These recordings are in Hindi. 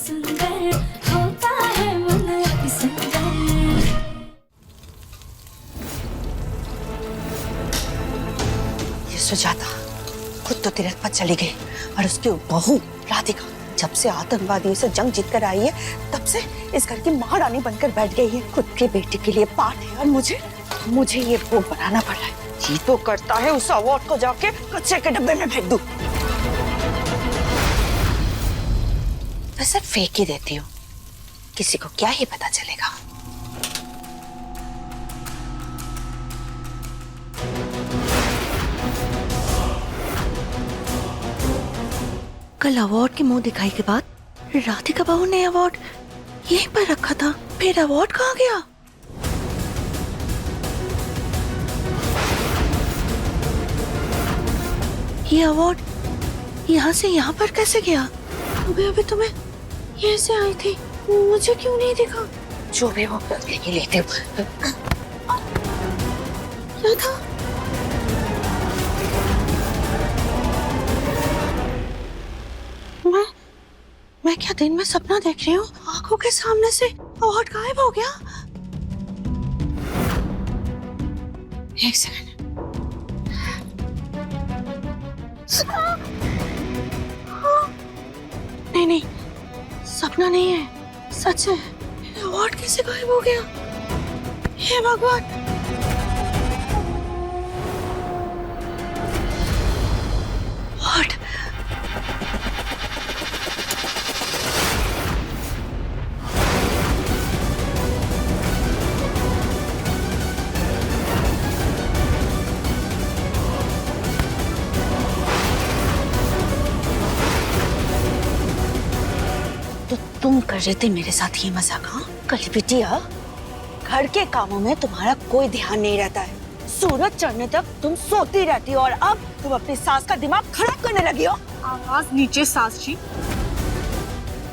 सुंदर होता है मन अति सुंदर। ये सुजाता खुद तो तिरक पर चली गई और उसकी बहू राधिका जब से आतंकवादियों से जंग जीतकर आई है तब से इस घर की महारानी बनकर बैठ गई है। खुद की बेटी के लिए पाठ है और मुझे ये भोग बनाना पड़ रहा है। जी तो करता है उस अवार्ड को जाके कचरे के डब्बे में फेंक दूं। मैं सिर्फ फेंक ही देती हूँ, किसी को क्या ही पता चलेगा। कल अवार्ड के मुंह दिखाई के बाद राधिका बहू ने अवार्ड यहीं पर रखा था, फिर अवार्ड कहाँ गया? ये अवार्ड यहाँ से यहाँ पर कैसे गया? अभी तो मैं यहाँ से आई थी, मुझे क्यों नहीं दिखा? जो भी हो लेके लेते हो। क्या था? मैं क्या दिन में सपना देख रही हूँ? आंखों के सामने से अवार्ड गायब हो गया। एक सेकंड। नहीं, सपना नहीं है, सच है। अवार्ड कैसे गायब हो गया? हे भगवान! अवार्ड तो तुम कर रहे थे मेरे साथ ये मजाक? हाँ कल बिटिया, घर के कामों में तुम्हारा कोई ध्यान नहीं रहता है। सूरज चढ़ने तक तुम सोती रहती हो और अब तुम अपनी सास का दिमाग खराब करने लगी हो। आवाज नीचे सास जी,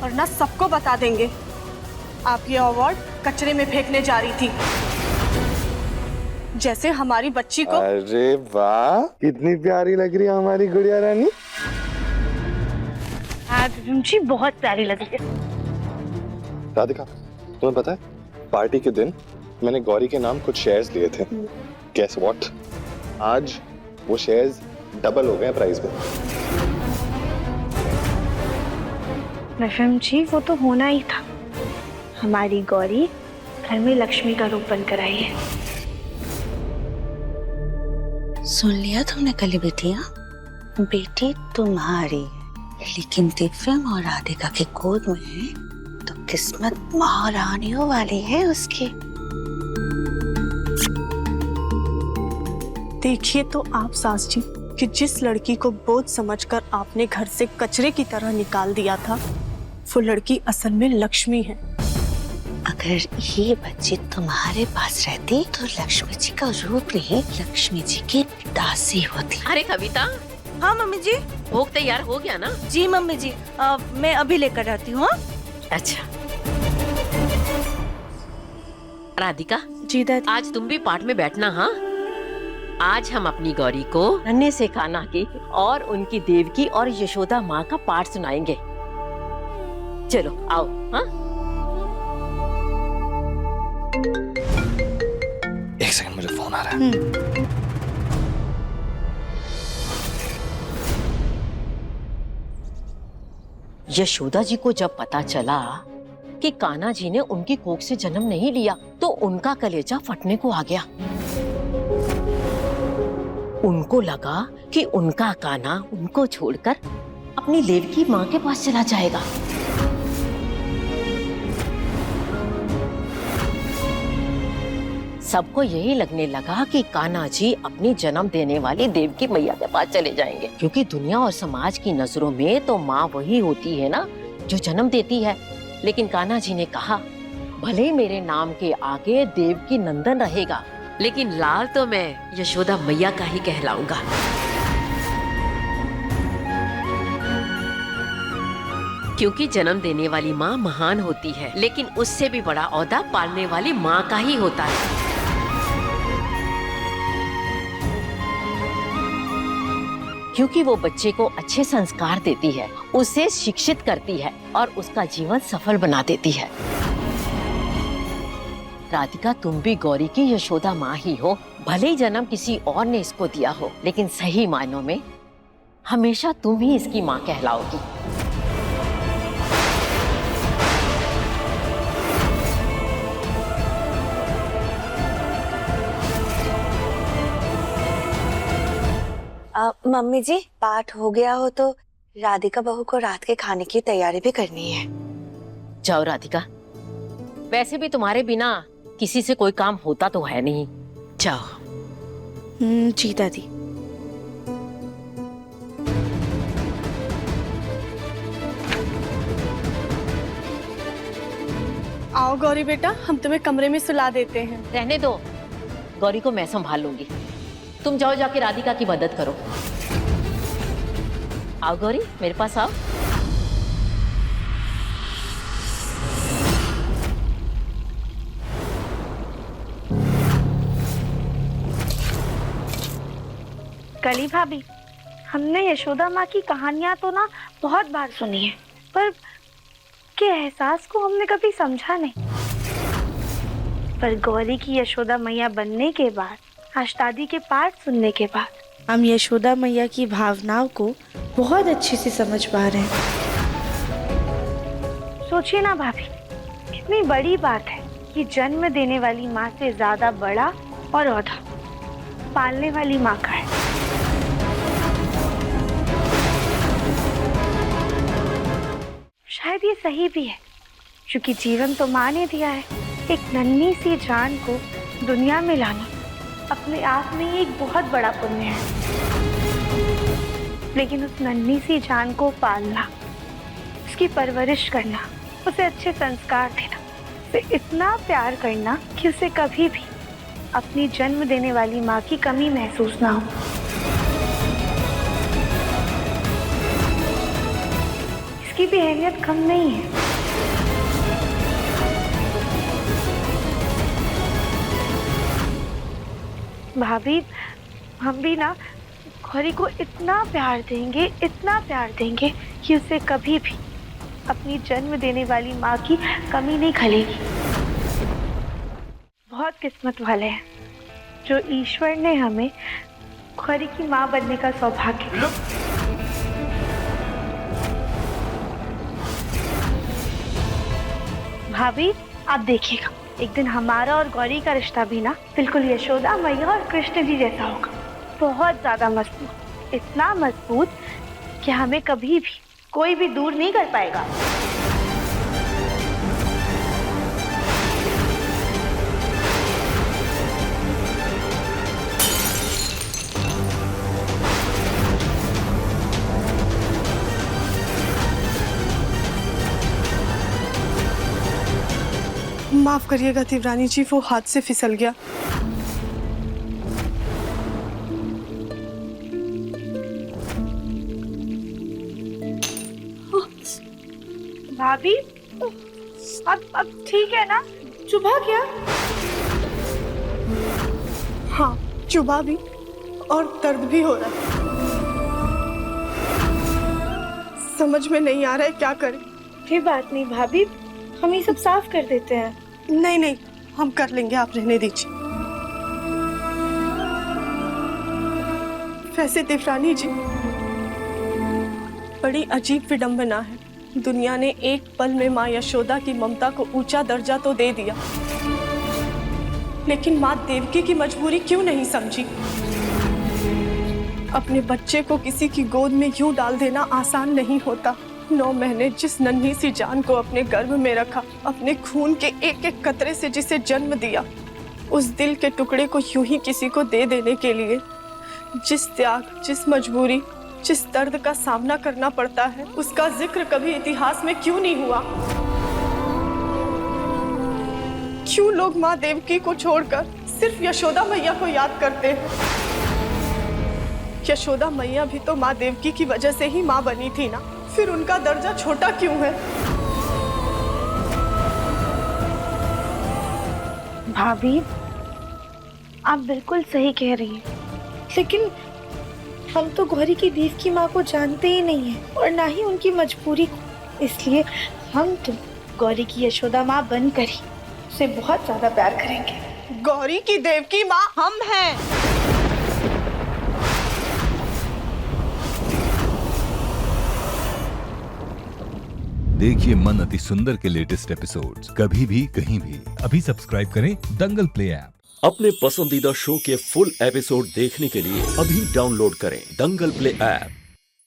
वरना सबको बता देंगे आप ये अवार्ड कचरे में फेंकने जा रही थी, जैसे हमारी बच्ची को। अरे वाह, कितनी प्यारी लग रही है हमारी गुड़िया रानी। जी बहुत प्यारी लगी है। राधिका, तुम्हें पता है पार्टी के दिन मैंने गौरी के नाम कुछ शेयर्स लिए थे। Guess what? आज वो शेयर्स डबल हो गए प्राइस में। मैडम जी वो तो होना ही था। हमारी गौरी घर में लक्ष्मी का रूप बनकर आई है। सुन लिया तुमने कली बिटिया? बेटी तुम्हारी, लेकिन दिव्यम और राधिका की गोद में तो किस्मत महारानियों वाली है उसकी। देखिए तो आप सास जी कि जिस लड़की को बोझ समझकर आपने घर से कचरे की तरह निकाल दिया था, वो लड़की असल में लक्ष्मी है। अगर ये बच्ची तुम्हारे पास रहती तो लक्ष्मी जी का रूप नहीं, लक्ष्मी जी की दासी होती। अरे कविता। हाँ मम्मी जी। भोग तैयार हो गया ना? जी मम्मी जी, मैं अभी लेकर आती हूँ। अच्छा राधिका जी दादी। आज तुम भी पाठ में बैठना। हाँ, आज हम अपनी गौरी को नन्हे से कान्हा की और उनकी देवकी और यशोदा माँ का पाठ सुनाएंगे। चलो आओ। हाँ एक सेकंड, मुझे फोन आ रहा है। यशोदा जी को जब पता चला कि कान्हा जी ने उनकी कोख से जन्म नहीं लिया तो उनका कलेजा फटने को आ गया। उनको लगा कि उनका कान्हा उनको छोड़कर अपनी देवकी माँ के पास चला जाएगा। सबको यही लगने लगा कि कान्हा जी अपनी जन्म देने वाली देवकी मैया के पास चले जाएंगे, क्योंकि दुनिया और समाज की नजरों में तो माँ वही होती है ना जो जन्म देती है। लेकिन कान्हा जी ने कहा, भले मेरे नाम के आगे देवकी नंदन रहेगा, लेकिन लाल तो मैं यशोदा मैया का ही कहलाऊंगा। क्योंकि जन्म देने वाली माँ महान होती है, लेकिन उससे भी बड़ा औहदा पालने वाली माँ का ही होता है। क्योंकि वो बच्चे को अच्छे संस्कार देती है, उसे शिक्षित करती है और उसका जीवन सफल बना देती है। राधिका, तुम भी गौरी की यशोदा माँ ही हो। भले ही जन्म किसी और ने इसको दिया हो, लेकिन सही मायनों में हमेशा तुम ही इसकी माँ कहलाओगी। मम्मी जी, पाठ हो गया हो तो राधिका बहू को रात के खाने की तैयारी भी करनी है। जाओ राधिका, वैसे भी तुम्हारे बिना किसी से कोई काम होता तो है नहीं। जाओ। जी दादी। आओ गौरी बेटा, हम तुम्हें कमरे में सुला देते हैं। रहने दो, गौरी को मैं संभाल लूंगी। तुम जाओ, जाके राधिका की मदद करो। आओ गौरी, मेरे पास आओ। कली भाभी, हमने यशोदा माँ की कहानियां तो ना बहुत बार सुनी है, पर के एहसास को हमने कभी समझा नहीं। पर गौरी की यशोदा मैया बनने के बाद, आज दादी के पाठ सुनने के बाद, हम यशोदा मैया की भावनाओं को बहुत अच्छे से समझ पा रहे हैं। सोचिए ना भाभी, कितनी बड़ी बात है कि जन्म देने वाली माँ से ज्यादा बड़ा और औधा पालने वाली माँ का है। शायद ये सही भी है, क्योंकि जीवन तो माँ ने दिया है। एक नन्ही सी जान को दुनिया में लाना अपने आप में ही एक बहुत बड़ा पुण्य है, लेकिन उस नन्ही सी जान को पालना, उसकी परवरिश करना, उसे अच्छे संस्कार देना, उसे इतना प्यार करना कि उसे कभी भी अपनी जन्म देने वाली माँ की कमी महसूस ना हो। इसकी भी अहमियत कम नहीं है। भाभी, हम भी ना गौरी को इतना प्यार देंगे कि उसे कभी भी अपनी जन्म देने वाली माँ की कमी नहीं खलेगी। बहुत किस्मत वाले हैं जो ईश्वर ने हमें गौरी की माँ बनने का सौभाग्य दिया। भाभी, आप देखिएगा, एक दिन हमारा और गौरी का रिश्ता भी ना बिल्कुल यशोदा मैया और कृष्ण जी जैसा होगा। बहुत ज्यादा मजबूत, इतना मजबूत कि हमें कभी भी कोई भी दूर नहीं कर पाएगा। माफ करिएगा देवरानी जी, वो हाथ से फिसल गया। भाभी, अब ठीक है ना? चुभा क्या? हाँ, चुभा भी और दर्द भी हो रहा है। समझ में नहीं आ रहा है क्या करें। कोई बात नहीं भाभी, हम ये सब साफ कर देते हैं। नहीं नहीं, हम कर लेंगे, आप रहने दीजिए। वैसे देवरानी जी, बड़ी अजीब विडंबना है। दुनिया ने एक पल में माँ यशोदा की ममता को ऊंचा दर्जा तो दे दिया, लेकिन माँ देवकी की मजबूरी क्यों नहीं समझी? अपने बच्चे को किसी की गोद में यूं डाल देना आसान नहीं होता। 9 महीने जिस नन्ही सी जान को अपने गर्भ में रखा, अपने खून के एक एक कतरे से जिसे जन्म दिया, उस दिल के टुकड़े को यूं ही किसी को दे देने के लिए जिस त्याग, जिस मजबूरी, जिस दर्द का सामना करना पड़ता है, उसका जिक्र कभी इतिहास में क्यों नहीं हुआ? क्यों लोग माँ देवकी को छोड़कर सिर्फ यशोदा मैया को याद करते हैं? यशोदा मैया भी तो माँ देवकी की वजह से ही माँ बनी थी ना, फिर उनका दर्जा छोटा क्यों है? भाभी, आप बिल्कुल सही कह रही हैं, लेकिन हम तो गौरी की देव की माँ को जानते ही नहीं है और ना ही उनकी मजबूरी को, इसलिए हम तो गौरी की यशोदा माँ बनकर ही उसे बहुत ज्यादा प्यार करेंगे। गौरी की देव की माँ हम हैं। देखिए मन अति सुंदर के लेटेस्ट एपिसोड्स कभी भी कहीं भी। अभी सब्सक्राइब करें दंगल प्ले ऐप। अपने पसंदीदा शो के फुल एपिसोड देखने के लिए अभी डाउनलोड करें दंगल प्ले ऐप।